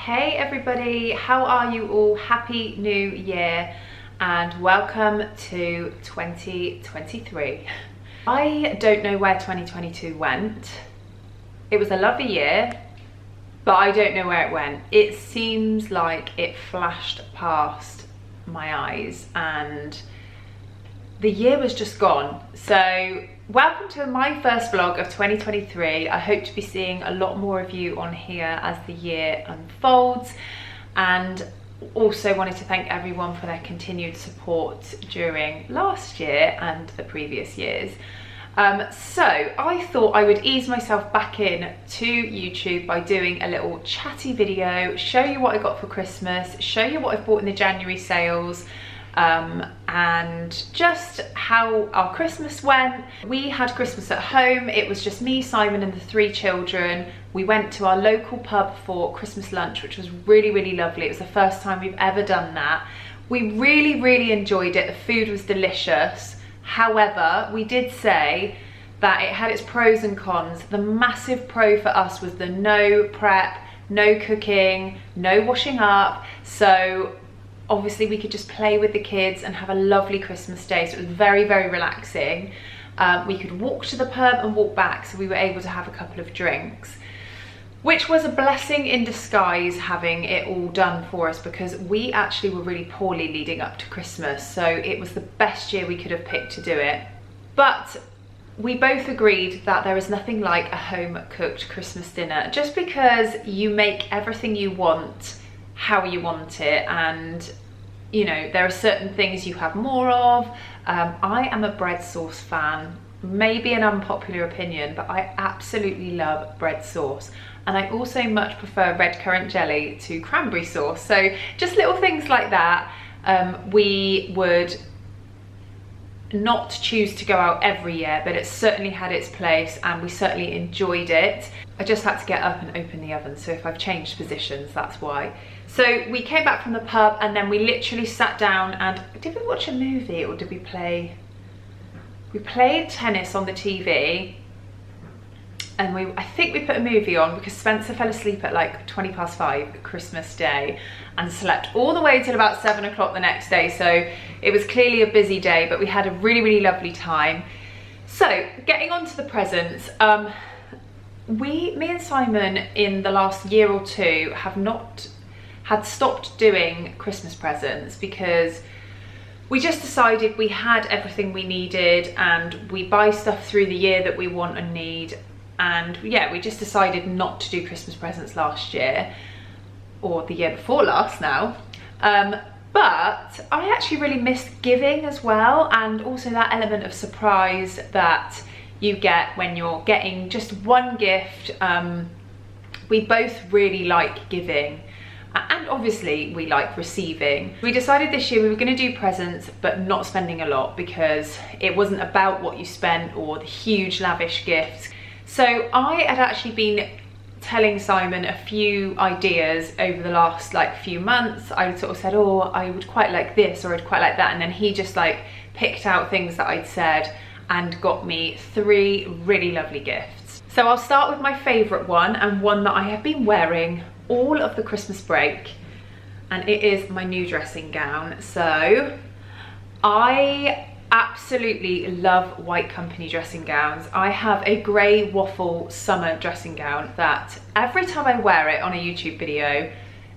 Hey everybody, how are you all? Happy New Year and welcome to 2023. I don't know where 2022 went. It was a lovely year, but I don't know where it went. It seems like it flashed past my eyes and the year was just gone. So welcome to my first vlog of 2023. I hope to be seeing a lot more of you on here as the year unfolds, and also wanted to thank everyone for their continued support during last year and the previous years. So I thought I would ease myself back in to YouTube by doing a little chatty video, show you what I got for Christmas, show you what I've bought in the January sales, and just how our Christmas went. We had Christmas at home. It was just me, Simon and the 3 children. We went to our local pub for Christmas lunch, which was really lovely. It was the first time we've ever done that. We really enjoyed it. The food was delicious. However, we did say that it had its pros and cons. The massive pro for us was the no prep, no cooking, no washing up. So obviously we could just play with the kids and have a lovely Christmas day. So it was very relaxing. We could walk to the pub and walk back, so we were able to have a couple of drinks, which was a blessing in disguise, having it all done for us, because we actually were really poorly leading up to Christmas. So it was the best year we could have picked to do it. But we both agreed that there is nothing like a home cooked Christmas dinner, just because you make everything you want how you want it, and you know, there are certain things you have more of. I am a bread sauce fan, maybe an unpopular opinion, but I absolutely love bread sauce, and I also much prefer red currant jelly to cranberry sauce. So just little things like that. We would not choose to go out every year, but it certainly had its place and we certainly enjoyed it. I just had to get up and open the oven, so if I've changed positions, that's why. So we came back from the pub and then we literally sat down and, did we watch a movie or did we play? We played tennis on the TV, and I think we put a movie on because Spencer fell asleep at like 5:20 Christmas Day and slept all the way till about 7 o'clock the next day. So it was clearly a busy day, but we had a really lovely time. So getting on to the presents, me and Simon in the last year or two had stopped doing Christmas presents because we just decided we had everything we needed and we buy stuff through the year that we want and need. And yeah, we just decided not to do Christmas presents last year, or the year before last now. But I actually really missed giving as well, and also that element of surprise that you get when you're getting just one gift. We both really like giving, and obviously we like receiving. We decided this year we were going to do presents but not spending a lot, because it wasn't about what you spent or the huge lavish gifts. So I had actually been telling Simon a few ideas over the last few months. I sort of said, oh, I would quite like this or I'd quite like that, and then he just picked out things that I'd said and got me 3 really lovely gifts. So I'll start with my favourite one, and one that I have been wearing all of the Christmas break, and it is my new dressing gown. So I absolutely love White Company dressing gowns. I have a grey waffle summer dressing gown that every time I wear it on a YouTube video,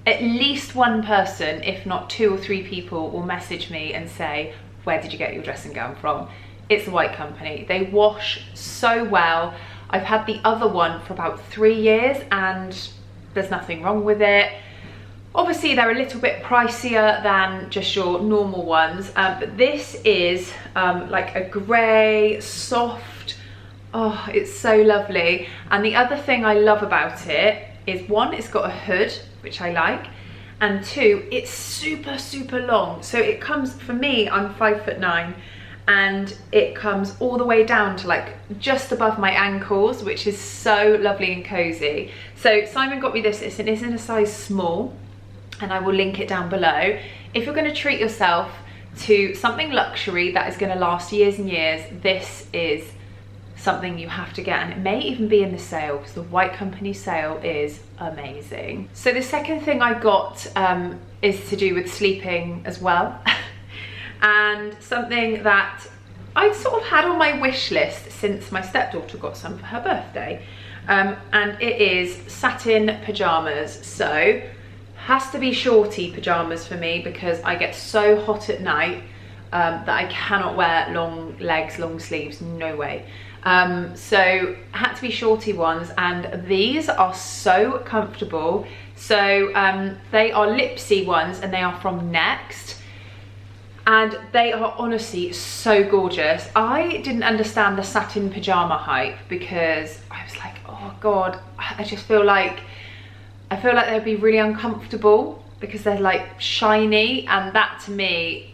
at least one person, if not 2 or 3 people, will message me and say, where did you get your dressing gown from? It's the White Company. They wash so well. I've had the other one for about 3 years and there's nothing wrong with it. Obviously they're a little bit pricier than just your normal ones, but this is like a grey, soft, oh, it's so lovely. And the other thing I love about it is, 1, it's got a hood, which I like, and 2, it's super long. So it comes, for me, I'm 5'9", and it comes all the way down to just above my ankles, which is so lovely and cozy. So Simon got me this, it's in a size small, and I will link it down below. If you're going to treat yourself to something luxury that is going to last years and years, this is something you have to get, and it may even be in the sale because the White Company sale is amazing. So the second thing I got is to do with sleeping as well. And something that I'd sort of had on my wish list since my stepdaughter got some for her birthday. And it is satin pajamas. So has to be shorty pajamas for me because I get so hot at night that I cannot wear long legs, long sleeves, no way. So had to be shorty ones, and these are so comfortable. So they are Lipsy ones, and they are from Next, and they are honestly so gorgeous. I didn't understand the satin pajama hype because I was like, oh god, I feel like they'd be really uncomfortable because they're like shiny, and that to me,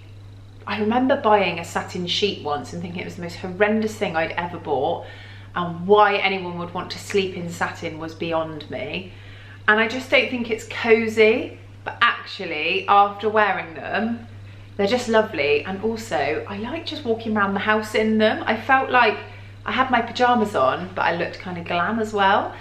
I remember buying a satin sheet once and thinking it was the most horrendous thing I'd ever bought, and why anyone would want to sleep in satin was beyond me. And I just don't think it's cozy, but actually after wearing them, they're just lovely. And also I like just walking around the house in them. I felt like I had my pajamas on, but I looked kind of glam as well.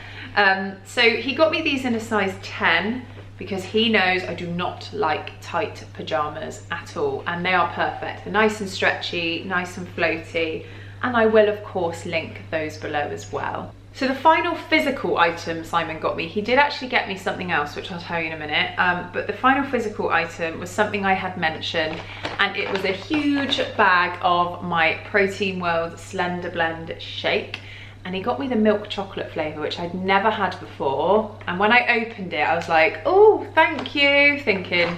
So he got me these in a size 10 because he knows I do not like tight pajamas at all, and they are perfect. They're nice and stretchy, nice and floaty, and I will of course link those below as well. So the final physical item Simon got me, he did actually get me something else, which I'll tell you in a minute, but the final physical item was something I had mentioned, and it was a huge bag of my Protein World Slender Blend shake. And he got me the milk chocolate flavour, which I'd never had before. And when I opened it, I was like, oh, thank you. Thinking,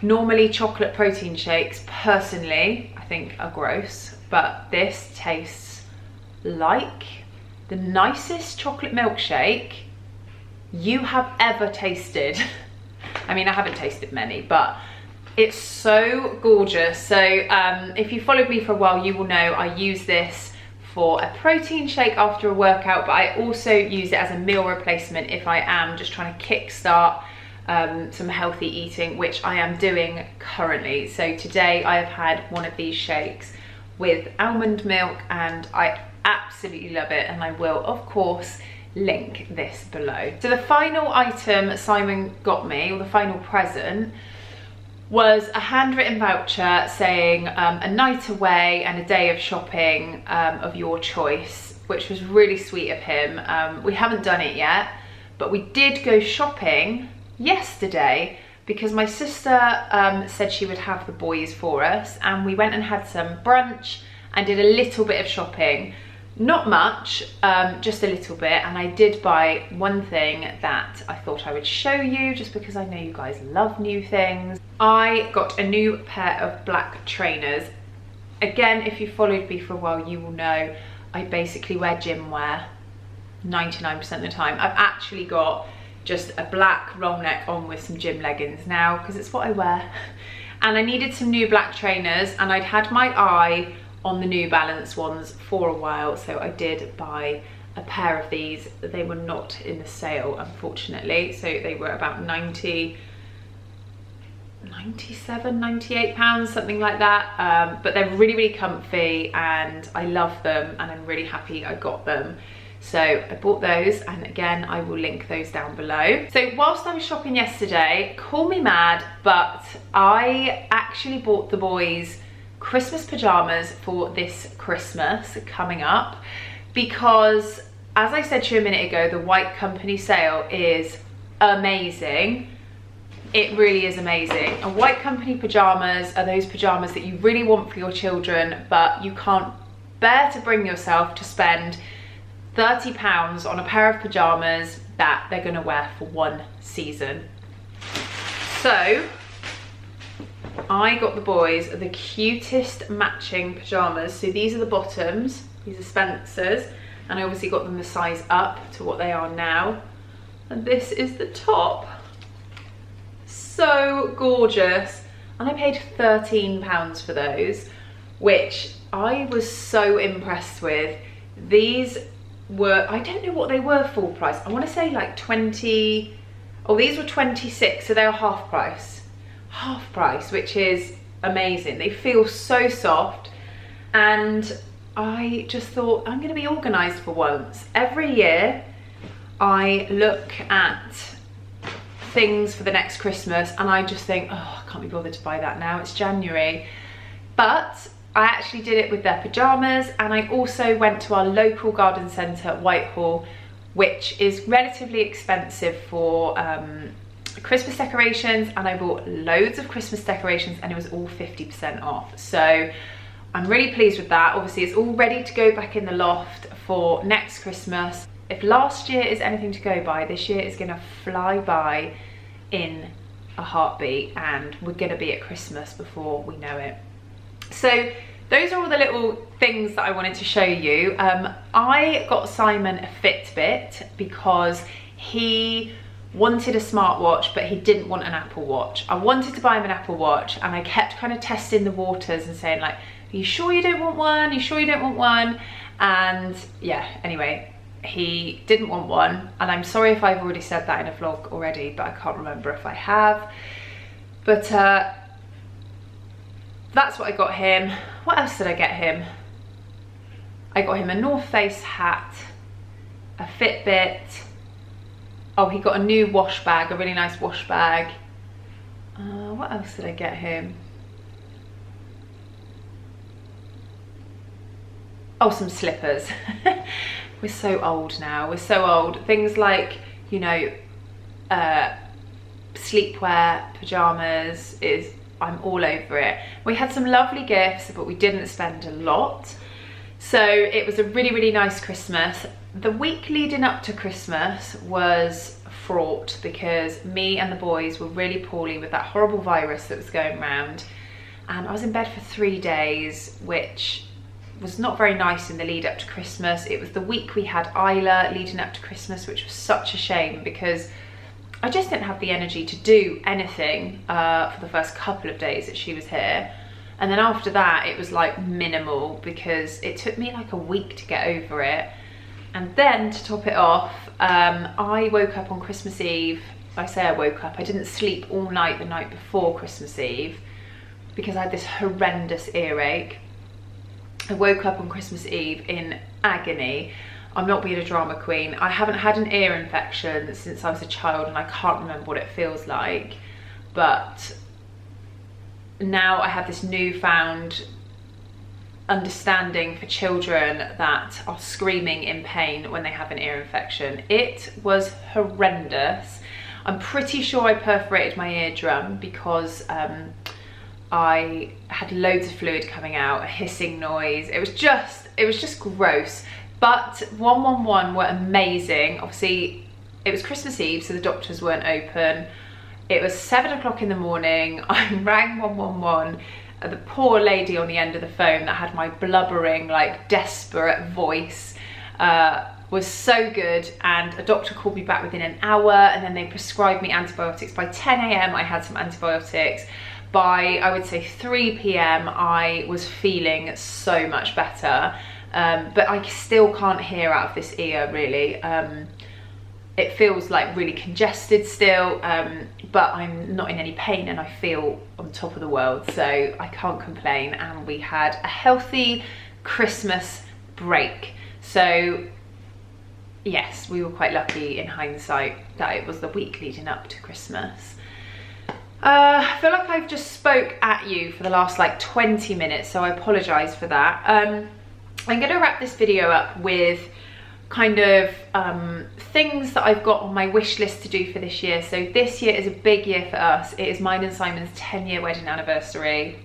normally chocolate protein shakes, personally, I think are gross. But this tastes like the nicest chocolate milkshake you have ever tasted. I mean, I haven't tasted many, but it's so gorgeous. So if you followed me for a while, you will know I use this for a protein shake after a workout, but I also use it as a meal replacement if I am just trying to kickstart some healthy eating, which I am doing currently. So today I have had one of these shakes with almond milk, and I absolutely love it, and I will of course link this below. So the final item Simon got me, or the final present, was a handwritten voucher saying a night away and a day of shopping of your choice, which was really sweet of him. We haven't done it yet, but we did go shopping yesterday because my sister said she would have the boys for us, and we went and had some brunch and did a little bit of shopping. Not much, just a little bit, and I did buy one thing that I thought I would show you just because I know you guys love new things. I got a new pair of black trainers. Again, if you followed me for a while, you will know I basically wear gym wear 99% of the time. I've actually got just a black roll neck on with some gym leggings now because it's what I wear. And I needed some new black trainers, and I'd had my eye on the New Balance ones for a while, so I did buy a pair of these. They were not in the sale, unfortunately, so they were about 97, 98 pounds, something like that, but they're really, really comfy and I love them, and I'm really happy I got them. So I bought those, and again I will link those down below. So whilst I was shopping yesterday, call me mad, but I actually bought the boys Christmas pajamas for this Christmas coming up, because as I said to you a minute ago, the White Company sale is amazing. It really is amazing. And White Company pajamas are those pajamas that you really want for your children, but you can't bear to bring yourself to spend £30 on a pair of pajamas that they're gonna wear for one season. So I got the boys the cutest matching pajamas. So these are the bottoms, these are Spencer's, and I obviously got them the size up to what they are now. And this is the top. So gorgeous. And I paid £13 for those, which I was so impressed with. These were, I don't know what they were full price. I want to say like 20, oh, these were 26, so they are half price. Half price, which is amazing. They feel so soft, and I just thought I'm going to be organised for once. Every year I look at things for the next Christmas and I just think, oh, I can't be bothered to buy that now, it's January. But I actually did it with their pyjamas, and I also went to our local garden centre at Whitehall, which is relatively expensive for Christmas decorations, and I bought loads of Christmas decorations and it was all 50% off. So I'm really pleased with that. Obviously it's all ready to go back in the loft for next Christmas. If last year is anything to go by, this year is gonna fly by in a heartbeat, and we're gonna be at Christmas before we know it. So those are all the little things that I wanted to show you. I got Simon a Fitbit because he wanted a smartwatch, but he didn't want an Apple Watch. I wanted to buy him an Apple Watch, and I kept kind of testing the waters and saying like, are you sure you don't want one? Are you sure you don't want one? And yeah, anyway, he didn't want one, and I'm sorry if I've already said that in a vlog already, but I can't remember if I have. But that's what I got him. What else did I get him? I got him a North Face hat, a Fitbit. Oh, he got a new wash bag, a really nice wash bag. What else did I get him? Oh, some slippers. We're so old now, we're so old. Things like, you know, sleepwear, pajamas, I'm all over it. We had some lovely gifts, but we didn't spend a lot. So it was a really, really nice Christmas. The week leading up to Christmas was fraught because me and the boys were really poorly with that horrible virus that was going around. And I was in bed for 3 days, which was not very nice in the lead up to Christmas. It was the week we had Isla leading up to Christmas, which was such a shame because I just didn't have the energy to do anything for the first couple of days that she was here. And then after that, it was like minimal because it took me like a week to get over it. And then to top it off, I woke up on Christmas Eve. I say I woke up, I didn't sleep all night the night before Christmas Eve because I had this horrendous earache. I woke up on Christmas Eve in agony. I'm not being a drama queen. I haven't had an ear infection since I was a child and I can't remember what it feels like. But now I have this newfound understanding for children that are screaming in pain when they have an ear infection. It was horrendous. I'm pretty sure I perforated my eardrum because I had loads of fluid coming out, a hissing noise. It was just gross. But 111 were amazing. Obviously, it was Christmas Eve, so the doctors weren't open. It was 7 o'clock in the morning. I rang 111. The poor lady on the end of the phone that had my blubbering, like desperate voice was so good. And a doctor called me back within an hour, and then they prescribed me antibiotics. By 10 a.m. I had some antibiotics. By, I would say, 3 p.m. I was feeling so much better. But I still can't hear out of this ear, really. It feels like really congested still, but I'm not in any pain and I feel on top of the world, so I can't complain. And we had a healthy Christmas break. So yes, we were quite lucky in hindsight that it was the week leading up to Christmas. I feel like I've just spoke at you for the last like 20 minutes, so I apologise for that. I'm going to wrap this video up with kind of things that I've got on my wish list to do for this year. So this year is a big year for us. It is mine and Simon's 10-year wedding anniversary.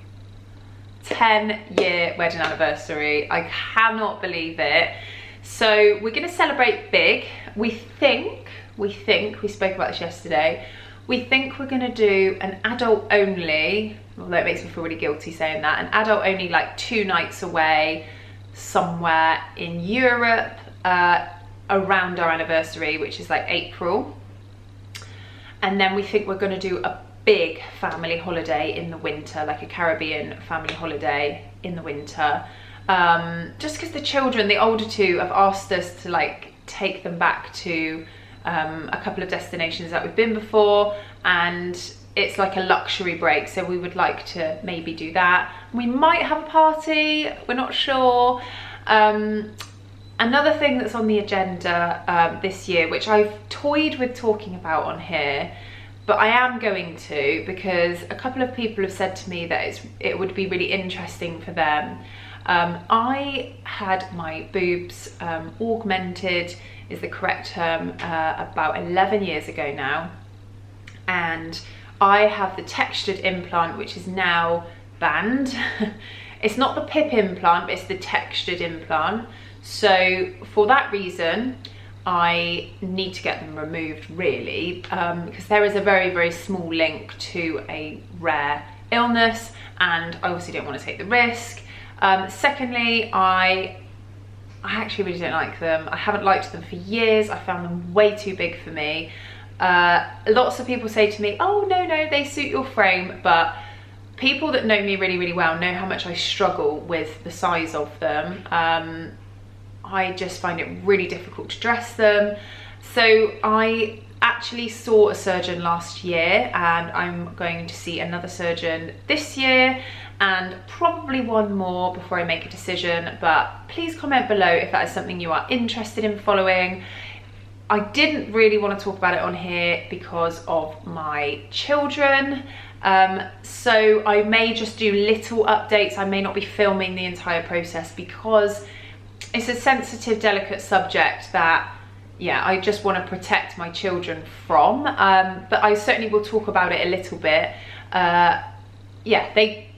10-year wedding anniversary. I cannot believe it. So we're going to celebrate big. We spoke about this yesterday. We think we're going to do an adult only, although it makes me feel really guilty saying that, an adult only like 2 nights away somewhere in Europe around our anniversary, which is like April. And then we think we're going to do a big family holiday in the winter, like a Caribbean family holiday in the winter. Just because the children, the older 2, have asked us to like take them back to a couple of destinations that we've been before, and it's like a luxury break, so we would like to maybe do that. We might have a party, we're not sure. Another thing that's on the agenda this year, which I've toyed with talking about on here, but I am going to, because a couple of people have said to me that it would be really interesting for them. I had my boobs augmented, is the correct term, about 11 years ago now, and I have the textured implant, which is now banned. It's not the PIP implant, but it's the textured implant. So for that reason, I need to get them removed, really, because there is a very, very small link to a rare illness, and I obviously don't want to take the risk. Secondly, I actually really don't like them. I haven't liked them for years. I found them way too big for me. Lots of people say to me, oh, no, they suit your frame, but people that know me really, really well know how much I struggle with the size of them. I just find it really difficult to dress them. So I actually saw a surgeon last year, and I'm going to see another surgeon this year, and probably one more before I make a decision. But please comment below if that is something you are interested in following. I didn't really want to talk about it on here because of my children. So I may just do little updates. I may not be filming the entire process because it's a sensitive, delicate subject that, yeah, I just want to protect my children from. But I certainly will talk about it a little bit. Yeah,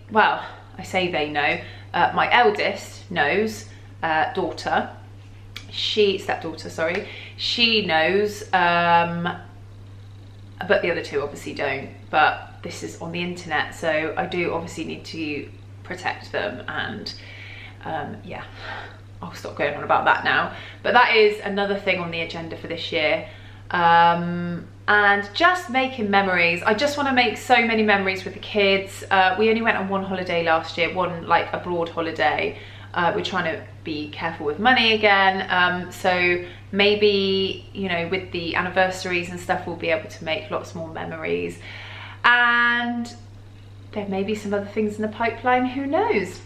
well, I say they know. My eldest knows, stepdaughter, sorry. She knows, but the other two obviously don't. But this is on the internet, so I do obviously need to protect them, and yeah. I'll stop going on about that now. But that is another thing on the agenda for this year. And just making memories. I just want to make so many memories with the kids. We only went on one holiday last year, one like abroad holiday. We're trying to be careful with money again. So maybe, you know, with the anniversaries and stuff, we'll be able to make lots more memories. And there may be some other things in the pipeline, who knows?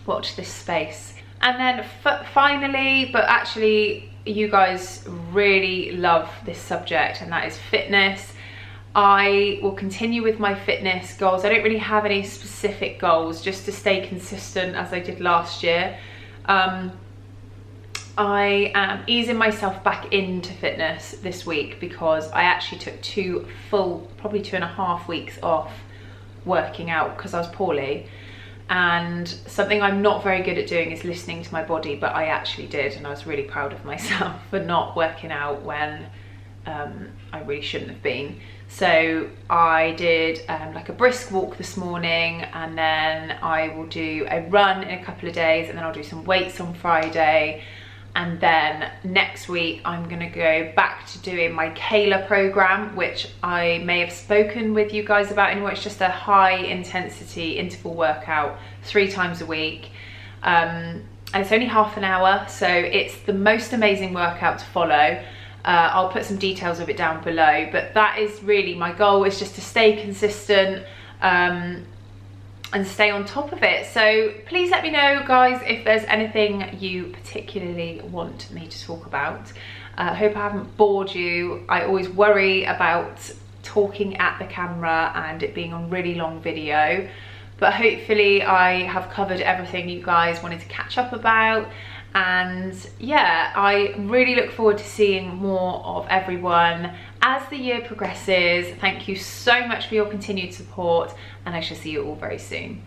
Watch this space. And then finally, but actually you guys really love this subject, and that is fitness. I will continue with my fitness goals. I don't really have any specific goals, just to stay consistent as I did last year. I am easing myself back into fitness this week because I actually took probably 2.5 weeks off working out because I was poorly. And something I'm not very good at doing is listening to my body, but I actually did, and I was really proud of myself for not working out when I really shouldn't have been. So I did like a brisk walk this morning, and then I will do a run in a couple of days, and then I'll do some weights on Friday. And then next week I'm gonna go back to doing my Kayla program, which I may have spoken with you guys about anyway. It's just a high intensity interval workout 3 times a week. And it's only half an hour, so it's the most amazing workout to follow. I'll put some details of it down below, but that is really my goal, is just to stay consistent and stay on top of it. So please let me know, guys, if there's anything you particularly want me to talk about. I hope I haven't bored you. I always worry about talking at the camera and it being a really long video, but hopefully I have covered everything you guys wanted to catch up about. And yeah, I really look forward to seeing more of everyone as the year progresses. Thank you so much for your continued support, and I shall see you all very soon.